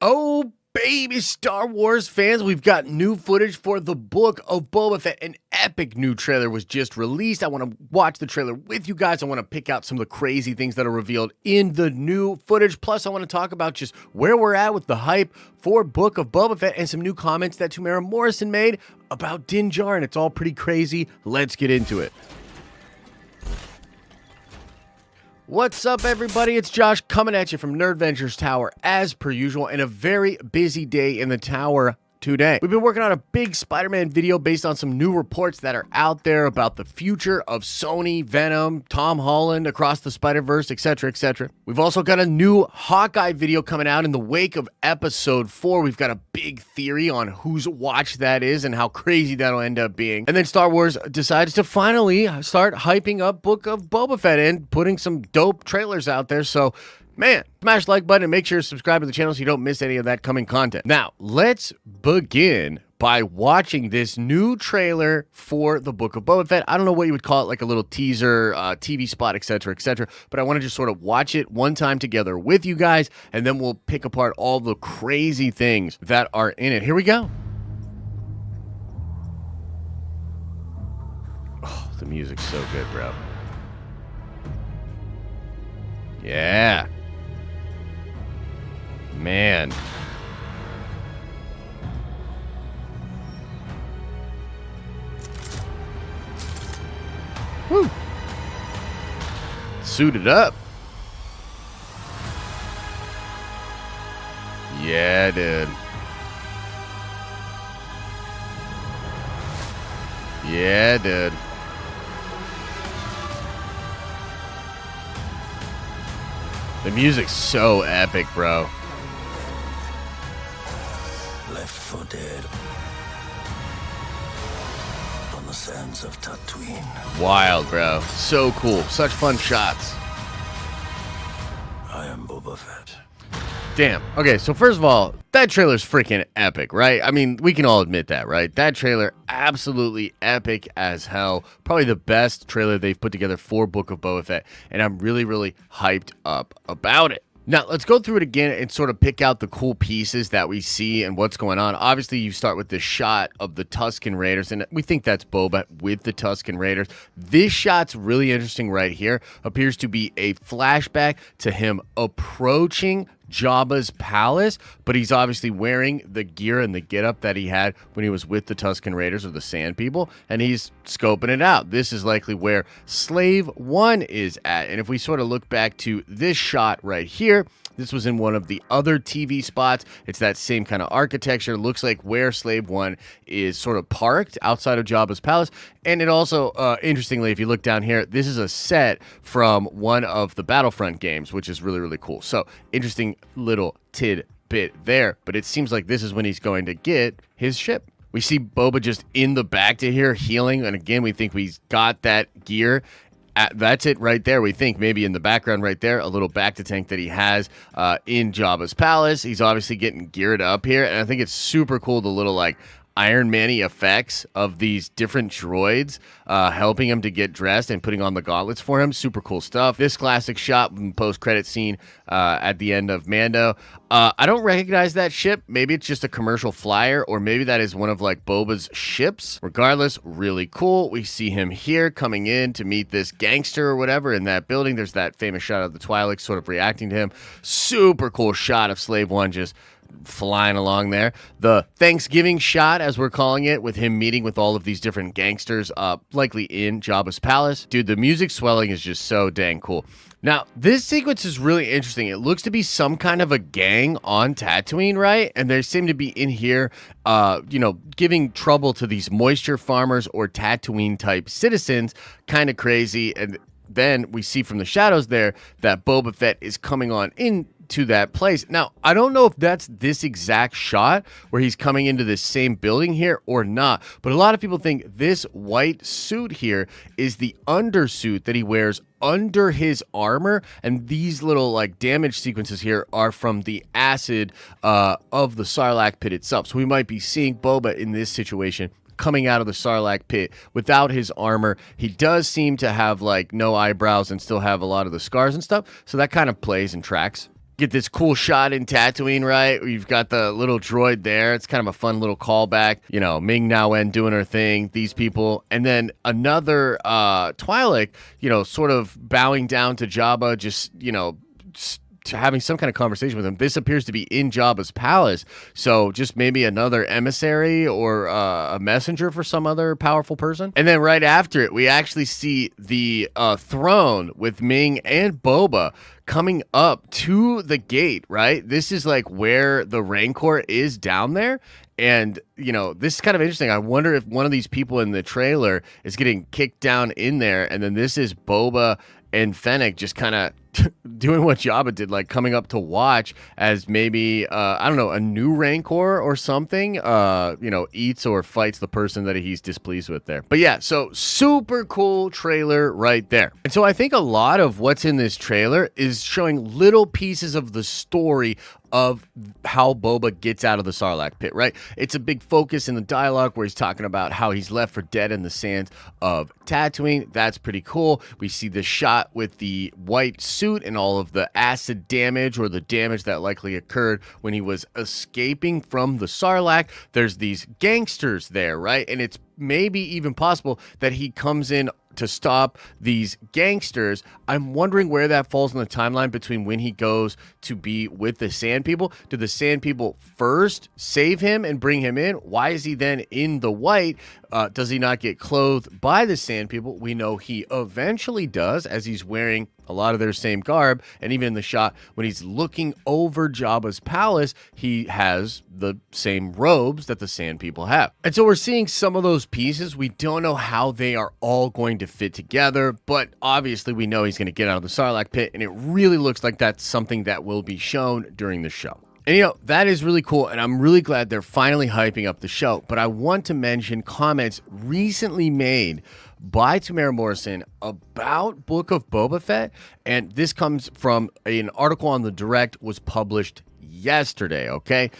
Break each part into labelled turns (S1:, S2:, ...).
S1: Oh, baby, Star Wars fans, we've got new footage for the Book of Boba Fett. An epic new trailer was just released. I want to watch the trailer with you guys. I want to pick out some of the crazy things that are revealed in the new footage. Plus, I want to talk about just where we're at with the hype for Book of Boba Fett and some new comments that Temuera Morrison made about Din Djarin. It's all pretty crazy. Let's get into it. What's up, everybody? It's Josh coming at you from Nerd Ventures Tower as per usual, and a very busy day in the tower today. We've been working on a big Spider-Man video based on some new reports that are out there about the future of Sony, Venom, Tom Holland, Across the Spider-Verse, etc., etc. We've also got a new Hawkeye video coming out in the wake of episode 4. We've got a big theory on whose watch that is and how crazy that'll end up being. And then Star Wars decides to finally start hyping up Book of Boba Fett and putting some dope trailers out there. So man, smash the like button and make sure to subscribe to the channel so you don't miss any of that coming content. Now, let's begin by watching this new trailer for the Book of Boba Fett. I don't know what you would call it, like a little teaser, TV spot, etc., etc., but I want to just sort of watch it one time together with you guys, and then we'll pick apart all the crazy things that are in it. Here we go. Oh, the music's so good, bro. Yeah. Man. Woo. Suited up. Yeah, dude. Yeah, dude. The music's so epic, bro.
S2: Left for dead on the sands of Tatooine.
S1: Wild, bro. So cool. Such fun shots.
S2: I am Boba Fett.
S1: Damn. Okay, so first of all, that trailer's freaking epic, right? I mean, we can all admit that, right? That trailer, absolutely epic as hell. Probably the best trailer they've put together for Book of Boba Fett, and I'm really, really hyped up about it. Now, let's go through it again and sort of pick out the cool pieces that we see and what's going on. Obviously, you start with this shot of the Tusken Raiders, and we think that's Boba with the Tusken Raiders. This shot's really interesting right here. Appears to be a flashback to him approaching Jabba's palace, but he's obviously wearing the gear and the getup that he had when he was with the Tusken Raiders or the Sand People, and he's scoping it out. This is likely where Slave One is at, and if we sort of look back to this shot right here, this was in one of the other TV spots. It's that same kind of architecture. Looks like where Slave One is sort of parked outside of Jabba's palace. And it also, interestingly, if you look down here, this is a set from one of the Battlefront games, which is really, really cool. So interesting little tidbit there. But it seems like this is when he's going to get his ship. We see Boba just in the back to here healing. And again, we think we've got that gear. That's it right there. We think maybe in the background right there, a little back-to-tank that he has in Jabba's palace. He's obviously getting geared up here, and I think it's super cool, the little, like, Iron Man-y effects of these different droids helping him to get dressed and putting on the gauntlets for him. Super cool stuff. This classic shot post-credit scene at the end of Mando. I don't recognize that ship. Maybe it's just a commercial flyer, or maybe that is one of like Boba's ships. Regardless, really cool. We see him here coming in to meet this gangster or whatever in that building. There's that famous shot of the Twi'leks sort of reacting to him. Super cool shot of Slave One just flying along there. The Thanksgiving shot, as we're calling it, with him meeting with all of these different gangsters, likely in Jabba's palace. Dude, the music swelling is just so dang cool. Now, this sequence is really interesting. It looks to be some kind of a gang on Tatooine, right? And they seem to be in here, giving trouble to these moisture farmers or Tatooine-type citizens. Kind of crazy. And then we see from the shadows there that Boba Fett is coming on in to that place. Now, I don't know if that's this exact shot where he's coming into this same building here or not, but a lot of people think this white suit here is the undersuit that he wears under his armor, and these little like damage sequences here are from the acid of the Sarlacc pit itself. So we might be seeing Boba in this situation coming out of the Sarlacc pit without his armor. He does seem to have like no eyebrows and still have a lot of the scars and stuff, so that kind of plays and tracks. Get this cool shot in Tatooine, right? You've got the little droid there. It's kind of a fun little callback. You know, Ming Na Wen doing her thing, these people. And then another Twi'lek, you know, sort of bowing down to Jabba, just, you know, having some kind of conversation with him. This appears to be in Jabba's palace, so just maybe another emissary or a messenger for some other powerful person. And then right after it, we actually see the throne with Ming and Boba coming up to the gate, right? This is like where the Rancor is down there. And, you know, this is kind of interesting. I wonder if one of these people in the trailer is getting kicked down in there, and then this is Boba and Fennec just kind of doing what Jabba did, like coming up to watch as maybe, I don't know, a new Rancor or something, you know, eats or fights the person that he's displeased with there. But yeah, so super cool trailer right there. And so I think a lot of what's in this trailer is showing little pieces of the story of how Boba gets out of the Sarlacc pit, right? It's a big focus in the dialogue where he's talking about how he's left for dead in the sands of Tatooine. That's pretty cool. We see the shot with the white suit and all of the acid damage or the damage that likely occurred when he was escaping from the Sarlacc. There's these gangsters there, right? And it's maybe even possible that he comes in to stop these gangsters. I'm wondering where that falls in the timeline between when he goes to be with the Sand People. Do the Sand People first save him and bring him in? Why is he then in the white? Does he not get clothed by the Sand People? We know he eventually does, as he's wearing a lot of their same garb. And even in the shot when he's looking over Jabba's palace, he has the same robes that the Sand People have. And so we're seeing some of those pieces. We don't know how they are all going to fit together, but obviously we know he's going to get out of the Sarlacc pit, and it really looks like that's something that will be shown during the show. And, you know, that is really cool, and I'm really glad they're finally hyping up the show. But I want to mention comments recently made by Temuera Morrison about Book of Boba Fett, and this comes from an article on The Direct, was published yesterday, okay?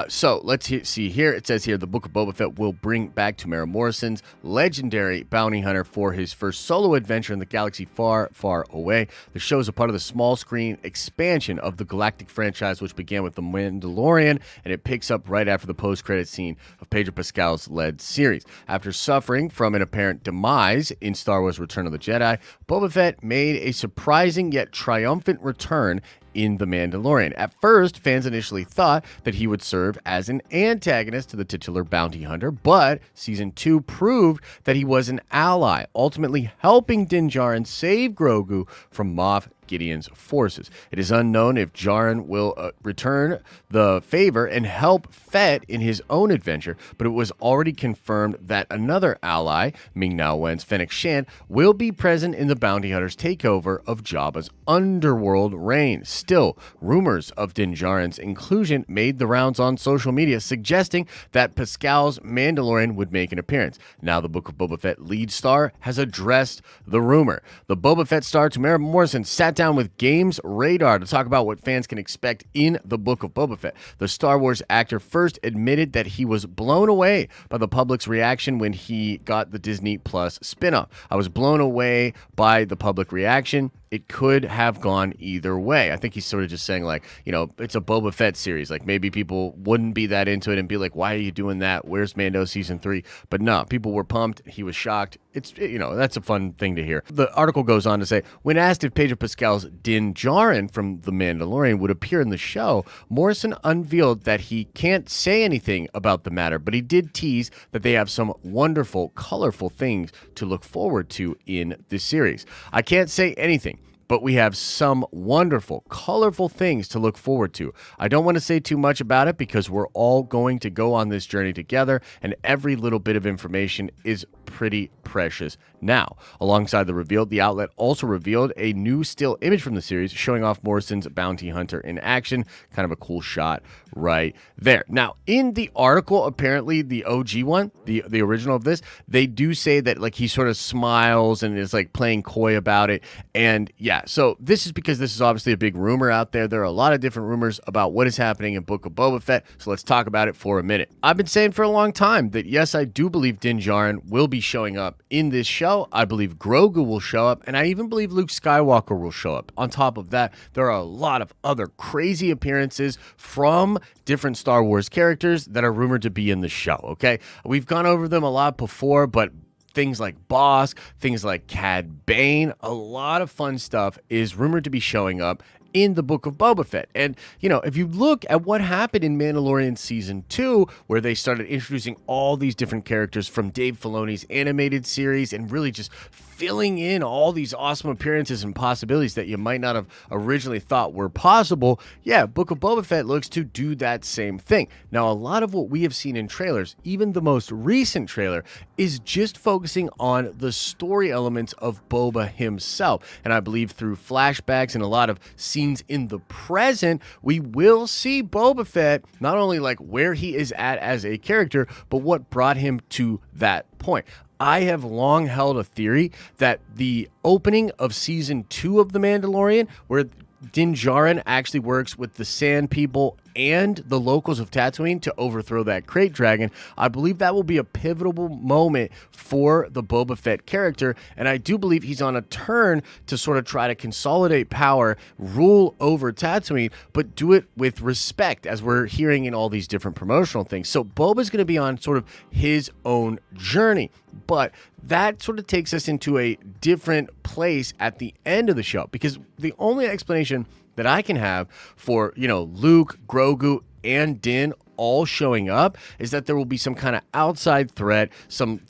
S1: So let's see here. It says here, the Book of Boba Fett will bring back Temuera Morrison's legendary bounty hunter for his first solo adventure in the galaxy far, far away. The show is a part of the small screen expansion of the galactic franchise, which began with The Mandalorian, and it picks up right after the post-credit scene of Pedro Pascal's led series. After suffering from an apparent demise in Star Wars Return of the Jedi, Boba Fett made a surprising yet triumphant return in The Mandalorian. At first, fans initially thought that he would serve as an antagonist to the titular bounty hunter, but Season 2 proved that he was an ally, ultimately helping Din Djarin save Grogu from Moff Gideon's forces. It is unknown if Djarin will return the favor and help Fett in his own adventure, but it was already confirmed that another ally, Ming Na Wen's Fennec Shand, will be present in the bounty hunter's takeover of Jabba's underworld reign. Still, rumors of Din Djarin's inclusion made the rounds on social media, suggesting that Pascal's Mandalorian would make an appearance. Now the Book of Boba Fett lead star has addressed the rumor. The Boba Fett star Temuera Morrison sat down with Games Radar to talk about what fans can expect in the Book of Boba Fett. The Star Wars actor first admitted that he was blown away by the public's reaction when he got the Disney Plus spinoff. I was blown away by the public reaction. It could have gone either way. I think he's sort of just saying, like, you know, it's a Boba Fett series. Like, maybe people wouldn't be that into it and be like, why are you doing that? Where's Mando Season 3? But no, people were pumped. He was shocked. It's, you know, that's a fun thing to hear. The article goes on to say, when asked if Pedro Pascal's Din Djarin from The Mandalorian would appear in the show, Morrison unveiled that he can't say anything about the matter, but he did tease that they have some wonderful, colorful things to look forward to in this series. I can't say anything, but we have some wonderful, colorful things to look forward to. I don't want to say too much about it because we're all going to go on this journey together, and every little bit of information is pretty precious now. Alongside the reveal, the outlet also revealed a new still image from the series showing off Morrison's bounty hunter in action. Kind of a cool shot right there. Now, in the article, apparently the OG one, the original of this, they do say that, like, he sort of smiles and is like playing coy about it. And yeah, Yeah, so this is because this is obviously a big rumor out there. There are a lot of different rumors about what is happening in Book of Boba Fett, so let's talk about it for a minute. I've been saying for a long time that yes, I do believe Din Djarin will be showing up in this show. I believe Grogu will show up, and I even believe Luke Skywalker will show up. On top of that, there are a lot of other crazy appearances from different Star Wars characters that are rumored to be in the show, okay? We've gone over them a lot before, but things like Bosk, things like Cad Bane, a lot of fun stuff is rumored to be showing up in the Book of Boba Fett. And, you know, if you look at what happened in Mandalorian Season 2, where they started introducing all these different characters from Dave Filoni's animated series and really just filling in all these awesome appearances and possibilities that you might not have originally thought were possible, yeah, Book of Boba Fett looks to do that same thing. Now, a lot of what we have seen in trailers, even the most recent trailer, is just focusing on the story elements of Boba himself. And I believe through flashbacks and a lot of scenes in the present, we will see Boba Fett not only like where he is at as a character, but what brought him to that point. I have long held a theory that the opening of season 2 of The Mandalorian, where Din Djarin actually works with the Sand People and the locals of Tatooine to overthrow that crate dragon, I believe that will be a pivotal moment for the Boba Fett character, and I do believe he's on a turn to sort of try to consolidate power, rule over Tatooine, but do it with respect, as we're hearing in all these different promotional things. So Boba's going to be on sort of his own journey, but that sort of takes us into a different place at the end of the show, because the only explanation that I can have for, you know, Luke, Grogu, and Din all showing up is that there will be some kind of outside threat, some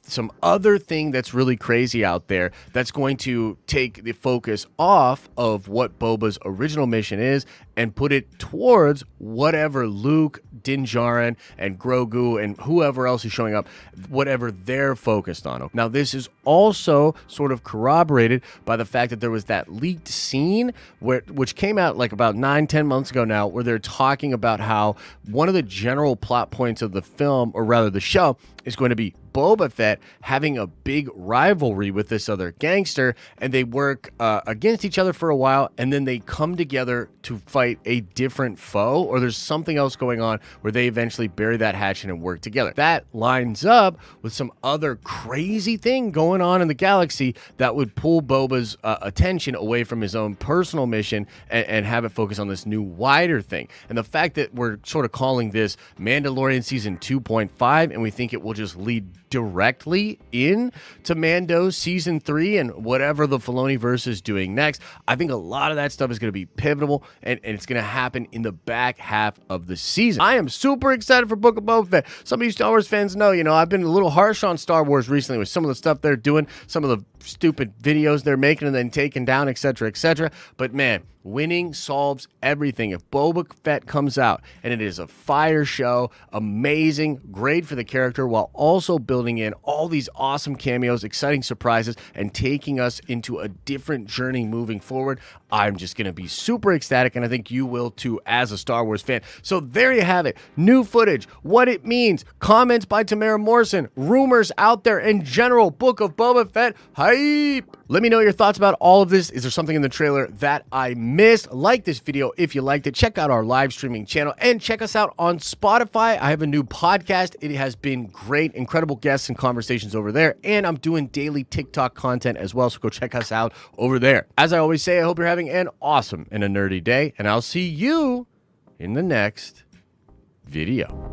S1: other thing that's really crazy out there that's going to take the focus off of what Boba's original mission is and put it towards whatever Luke, Din Djarin, and Grogu, and whoever else is showing up, whatever they're focused on. Now, this is also sort of corroborated by the fact that there was that leaked scene which came out like about 9-10 months ago now, where they're talking about how one of the general plot points of the film, or rather the show, is going to be Boba Fett having a big rivalry with this other gangster, and they work against each other for a while, and then they come together to fight a different foe, or there's something else going on where they eventually bury that hatchet and work together. That lines up with some other crazy thing going on in the galaxy that would pull Boba's attention away from his own personal mission and have it focus on this new wider thing. And the fact that we're sort of calling this Mandalorian Season 2.5, and we think it will just lead directly in to Mando Season 3 and whatever the Filoniverse is doing next, I think a lot of that stuff is going to be pivotal, and it's going to happen in the back half of the season. I am super excited for Book of Boba Fett. Some of you Star Wars fans know, you know, I've been a little harsh on Star Wars recently with some of the stuff they're doing, some of the stupid videos they're making and then taking down, etc., etc. But man, winning solves everything. If Boba Fett comes out and it is a fire show, amazing, great for the character, while also building in all these awesome cameos, exciting surprises, and taking us into a different journey moving forward, I'm just going to be super ecstatic, and I think you will too as a Star Wars fan. So there you have it. New footage, what it means, comments by Temuera Morrison, rumors out there in general, Book of Boba Fett, hype! Let me know your thoughts about all of this. Is there something in the trailer that I missed? Like this video if you liked it. Check out our live streaming channel and check us out on Spotify. I have a new podcast. It has been great, incredible guests and conversations over there, and I'm doing daily TikTok content as well, so go check us out over there. As I always say, I hope you're having an awesome and a nerdy day, and I'll see you in the next video.